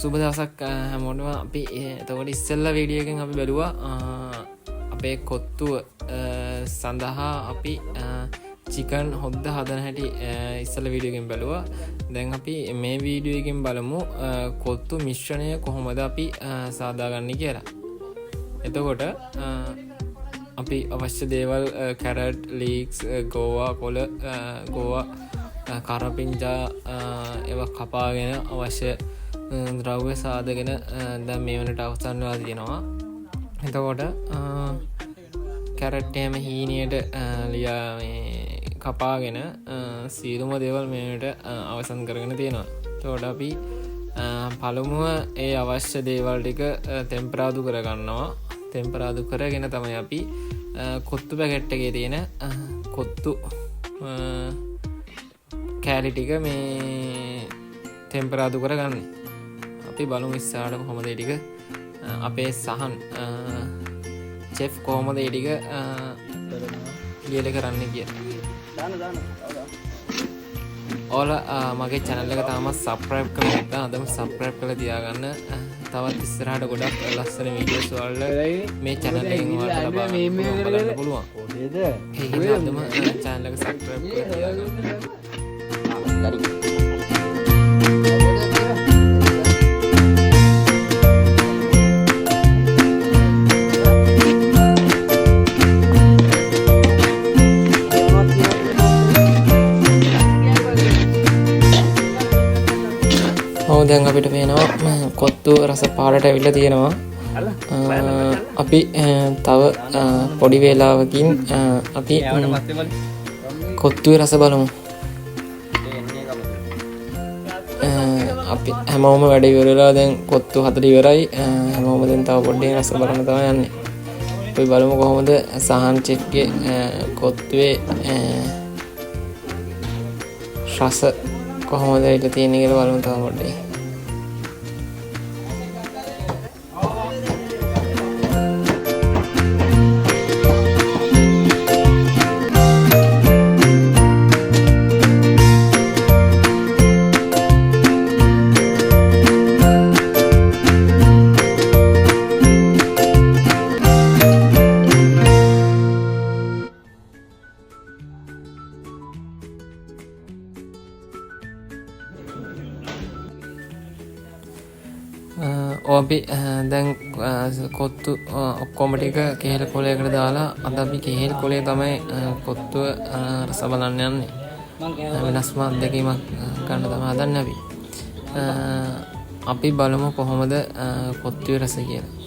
සුබ දවසක් හැමෝටම. අපි එතකොට ඉස්සෙල්ලා වීඩියෝ එකෙන් අපි බැලුවා අපේ කොත්තුව සඳහා අපි චිකන් හොද්ද හදන හැටි ඉස්සෙල්ලා වීඩියෝ එකෙන් බැලුවා. දැන් අපි මේ වීඩියෝ එකෙන් බලමු කොත්තු මිශ්‍රණය කොහොමද අපි සාදාගන්නේ කියලා. එතකොට අපි අවශ්‍ය දේවල් කැරට්, ලීක්ස්, ගෝවා කොළ, ගෝවා කරපිංචා ඒවා කපාගෙන අවශ්‍ය ද්‍රව්‍ය සාදගෙන දැන් මේ වනට අවසන් වෙලා තියෙනවා. එතකොට කැරට් එහෙම හීනියට ලියා මේ කපාගෙන සීලුම දේවල් මේකට අවසන් කරගෙන තියෙනවා. එතකොට අපි පළමුව ඒ අවශ්‍ය දේවල් ටික ටෙම්පරාදු කරගන්නවා. ටෙම්පරාදු කරගෙන තමයි අපි කොත්තු පැකට් එකේ තියෙන කොත්තු කෑලි ටික මේ ටෙම්පරාදු කරගන්නේ. අපි බලමු ඉස්සරහට කොහොමද ඒ ටික අපේ සහන් චෙෆ් කොහොමද ඒ ටික ලියල කරන්න කියලා. ඔයාලා මගේ channel එක තාමත් subscribe කරලා නැත්නම් අදම subscribe කරලා තියාගන්න. තවත් ඉස්සරහට ගොඩක් ලස්සන වීඩියෝස් වල මේ channel එකෙන් ඔයාලට ලබා ගන්න පුළුවන්. ඒ හින්දා අදම channel එක subscribe කරලා තියාගන්න. දැන් අපිට පේනවා කොත්තු රස පාටට ඇවිල්ලා තියෙනවා. අපි තව පොඩි වේලාවකින් අපි කොත්තුවේ රස බලමු. අපි හැමෝම වැඩ ඉවරලා දැන් කොත්තු 4 ඉවරයි. හැමෝම දැන් තව පොඩ්ඩක් රස බලන්න තමයි යන්නේ. අපි බලමු කොහොමද සහන් චෙක්ගේ කොත්තුවේ රස කොහොමද ඉත තියෙන්නේ කියලා බලමු තව පොඩ්ඩක්. අපි දැන් කොත්තු ඔක්කොම ටික කෙහෙල් කොලයකට දාලා අද අපි කෙහෙල් කොලේ තමයි කොත්තුව රස බලන්න යන්නේ. වෙනස්ම අත්දැකීමක් ගන්න තමයි හදන්නේ අපි. අපි බලමු කොහොමද කොත්තුවේ රස කියලා.